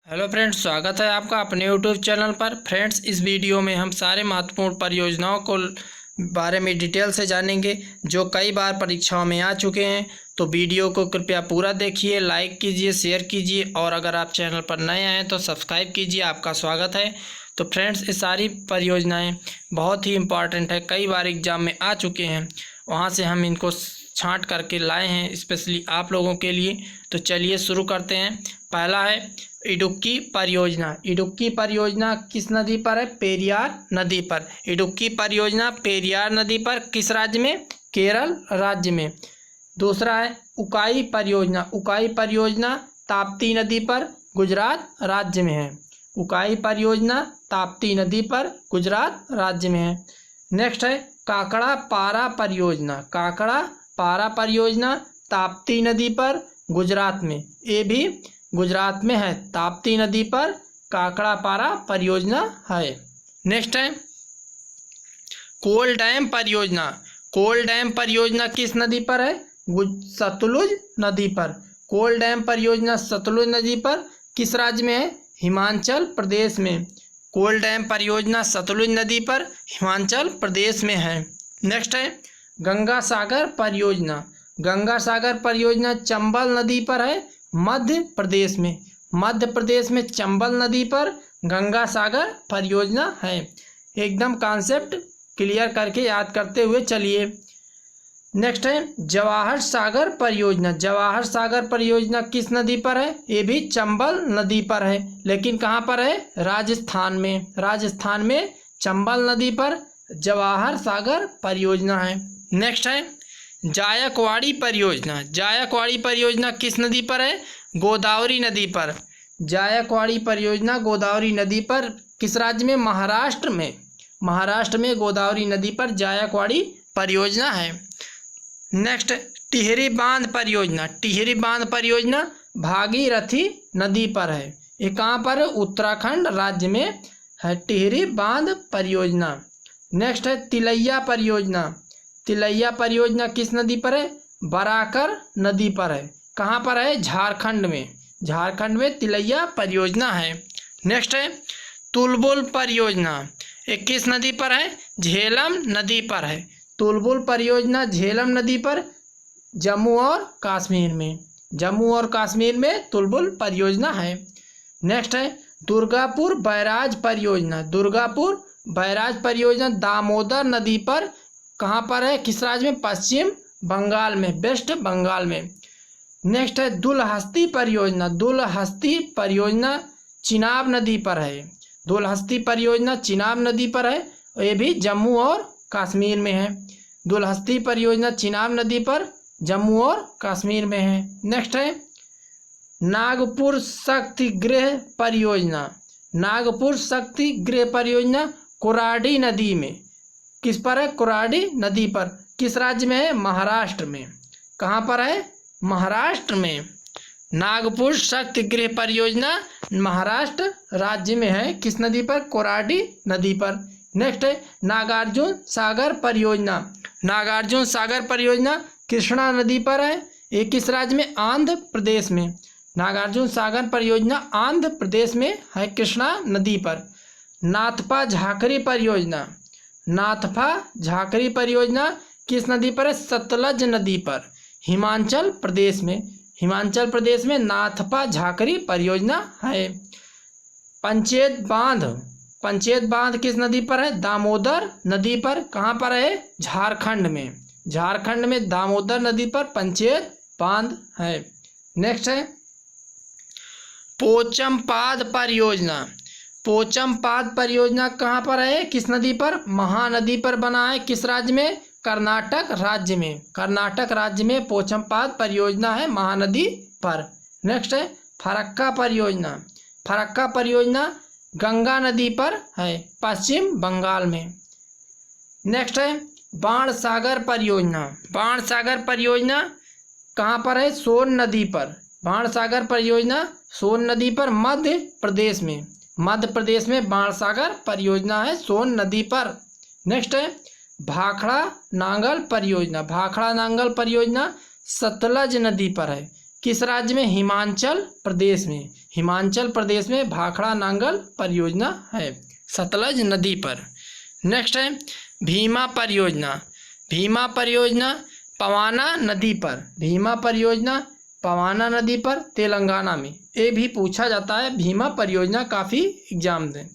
Hello friends, स्वागत है आपका अपने यूट्यूब चैनल पर। फ्रेंड्स, इस वीडियो में हम सारे महत्वपूर्ण परियोजनाओं को बारे में डिटेल से जानेंगे जो कई बार परीक्षाओं में आ चुके हैं। तो वीडियो को कृपया पूरा देखिए, लाइक कीजिए, शेयर कीजिए और अगर आप चैनल पर नए आए तो सब्सक्राइब कीजिए। आपका स्वागत है। तो फ्रेंड्स, ये सारी परियोजनाएँ बहुत ही इम्पॉर्टेंट है, कई बार एग्जाम में आ चुके हैं, वहाँ से हम इनको छांट करके लाए हैं स्पेशली आप लोगों के लिए। तो चलिए शुरू करते हैं। पहला है इडुक्की परियोजना। इडुक्की परियोजना किस नदी पर है? पेरियार नदी पर। इडुक्की परियोजना पेरियार नदी पर किस राज्य में? केरल राज्य में। दूसरा है उकाई परियोजना। उकाई परियोजना ताप्ती नदी पर गुजरात राज्य में है। उकाई परियोजना ताप्ती नदी पर गुजरात राज्य में है। नेक्स्ट है काकड़ा पारा परियोजना। काकड़ा पारा परियोजना ताप्ती नदी पर गुजरात में, ये भी गुजरात में है। ताप्ती नदी पर काकड़ा पारा परियोजना है। नेक्स्ट है कोल डैम परियोजना। कोल डैम परियोजना किस नदी पर है? सतलुज नदी पर। कोल डैम परियोजना सतलुज नदी पर किस राज्य में है? हिमाचल प्रदेश में। कोल डैम परियोजना सतलुज नदी पर हिमाचल प्रदेश में है। नेक्स्ट है गंगा सागर परियोजना। गंगा सागर परियोजना चंबल नदी पर है, मध्य प्रदेश में। मध्य प्रदेश में चंबल नदी पर गंगा सागर परियोजना है। एकदम कॉन्सेप्ट क्लियर करके याद करते हुए चलिए। नेक्स्ट है जवाहर सागर परियोजना। जवाहर सागर परियोजना किस नदी पर है? ये भी चंबल नदी पर है, लेकिन कहाँ पर है? राजस्थान में। राजस्थान में चंबल नदी पर जवाहर सागर परियोजना है। नेक्स्ट है जायकवाड़ी परियोजना। जायकवाड़ी परियोजना किस नदी पर है? गोदावरी नदी पर। जायकवाड़ी परियोजना गोदावरी नदी पर किस राज्य में? महाराष्ट्र में। महाराष्ट्र में गोदावरी नदी पर जायकवाड़ी परियोजना है। नेक्स्ट टिहरी बांध परियोजना। टिहरी बांध परियोजना भागीरथी नदी पर है। ये कहाँ पर है? उत्तराखंड राज्य में है टिहरी बांध परियोजना। नेक्स्ट है तिलैया परियोजना। तिलैया परियोजना किस नदी पर है? बराकर नदी पर है। कहाँ पर है? झारखंड में। झारखंड में तिलैया परियोजना है। नेक्स्ट है तुलबुल परियोजना। ये किस नदी पर है? झेलम नदी पर है। तुलबुल परियोजना झेलम नदी पर, जम्मू और कश्मीर में। जम्मू और कश्मीर में तुलबुल परियोजना है। नेक्स्ट है दुर्गापुर बैराज परियोजना। दुर्गापुर बैराज परियोजना दामोदर नदी पर कहाँ पर है? किस राज्य में? पश्चिम बंगाल में, वेस्ट बंगाल में। नेक्स्ट है दुलहस्ती परियोजना। दुलहस्ती परियोजना चिनाब नदी पर है। दुलहस्ती परियोजना चिनाब नदी पर है, ये भी जम्मू और कश्मीर में है। दुलहस्ती परियोजना चिनाब नदी पर जम्मू और कश्मीर में है। नेक्स्ट है नागपुर शक्ति गृह परियोजना। नागपुर शक्ति गृह परियोजना कोराडी नदी में। किस पर है? कोराडी नदी पर। किस राज्य में है? महाराष्ट्र में। कहाँ पर है? महाराष्ट्र में। नागपुर शक्ति गृह परियोजना महाराष्ट्र राज्य में है। किस नदी पर? कोराडी नदी पर। नेक्स्ट है नागार्जुन सागर परियोजना। नागार्जुन सागर परियोजना कृष्णा नदी पर है। ये किस राज्य में? आंध्र प्रदेश में। नागार्जुन सागर परियोजना आंध्र प्रदेश में है, कृष्णा नदी पर। नाथपा झाकरी परियोजना। नाथपा झाकरी परियोजना किस नदी पर है? सतलज नदी पर, हिमाचल प्रदेश में। हिमाचल प्रदेश में नाथपा झाकरी परियोजना है। पंचेत बांध। पंचेत बांध किस नदी पर है? दामोदर नदी पर। कहाँ पर है? झारखंड में। झारखंड में दामोदर नदी पर पंचेत बांध है। नेक्स्ट है पोचमपाद परियोजना। पोचमपाद परियोजना कहाँ पर है? किस नदी पर? महानदी पर बना है। किस राज्य में? कर्नाटक राज्य में। कर्नाटक राज्य में पोचमपाद परियोजना है, महानदी पर। नेक्स्ट है फरक्का परियोजना। फरक्का परियोजना गंगा नदी पर है, पश्चिम बंगाल में। नेक्स्ट है बाणसागर परियोजना। बाणसागर परियोजना कहाँ पर है? सोन नदी पर। बाणसागर परियोजना सोन नदी पर, मध्य प्रदेश में। मध्य प्रदेश में बाणसागर परियोजना है, सोन नदी पर। नेक्स्ट है भाखड़ा नांगल परियोजना। भाखड़ा नांगल परियोजना सतलज नदी पर है। किस राज्य में? हिमाचल प्रदेश में। हिमाचल प्रदेश में भाखड़ा नांगल परियोजना है, सतलज नदी पर। नेक्स्ट है भीमा परियोजना। भीमा परियोजना पवाना नदी पर। भीमा परियोजना पवाना नदी पर, तेलंगाना में। ये भी पूछा जाता है, भीमा परियोजना काफ़ी एग्जाम दें।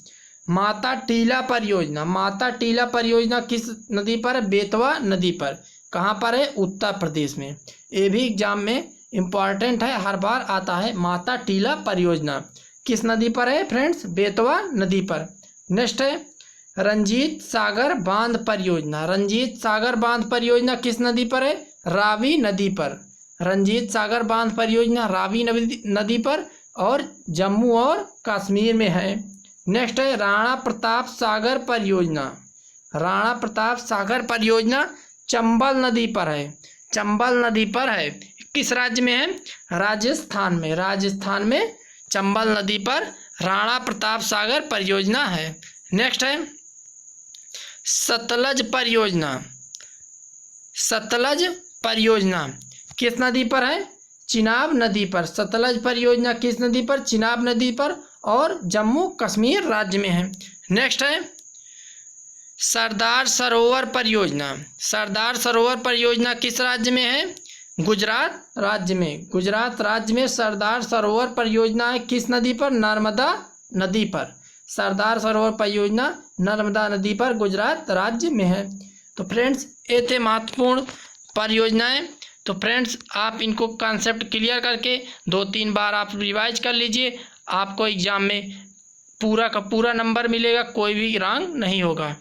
माता टीला परियोजना। माता टीला परियोजना किस नदी पर? बेतवा नदी पर। कहाँ पर है? उत्तर प्रदेश में। ये भी एग्जाम में इम्पॉर्टेंट है, हर बार आता है। माता टीला परियोजना किस नदी पर है फ्रेंड्स? बेतवा नदी पर। नेक्स्ट है रंजीत सागर बांध परियोजना। रंजीत सागर बांध परियोजना किस नदी पर है? रावी नदी पर। रंजीत सागर बांध परियोजना रावी नदी पर और जम्मू और कश्मीर में है। नेक्स्ट है राणा प्रताप सागर परियोजना। राणा प्रताप सागर परियोजना चंबल नदी पर है। चंबल नदी पर है। किस राज्य में है? राजस्थान में। राजस्थान में चंबल नदी पर राणा प्रताप सागर परियोजना है। नेक्स्ट है सतलज परियोजना। सतलज परियोजना किस नदी पर है? चिनाब नदी पर। सतलज परियोजना किस नदी पर? चिनाब नदी पर और जम्मू कश्मीर राज्य में है। नेक्स्ट है सरदार सरोवर परियोजना। सरदार सरोवर परियोजना किस राज्य में है? गुजरात राज्य में। गुजरात राज्य में सरदार सरोवर परियोजना है। किस नदी पर? नर्मदा नदी पर। सरदार सरोवर परियोजना नर्मदा नदी पर गुजरात राज्य में है। तो फ्रेंड्स ये थे महत्वपूर्ण परियोजनाएं। तो फ्रेंड्स आप इनको कॉन्सेप्ट क्लियर करके 2-3 बार आप रिवाइज कर लीजिए। आपको एग्जाम में पूरा का पूरा नंबर मिलेगा, कोई भी रॉन्ग नहीं होगा।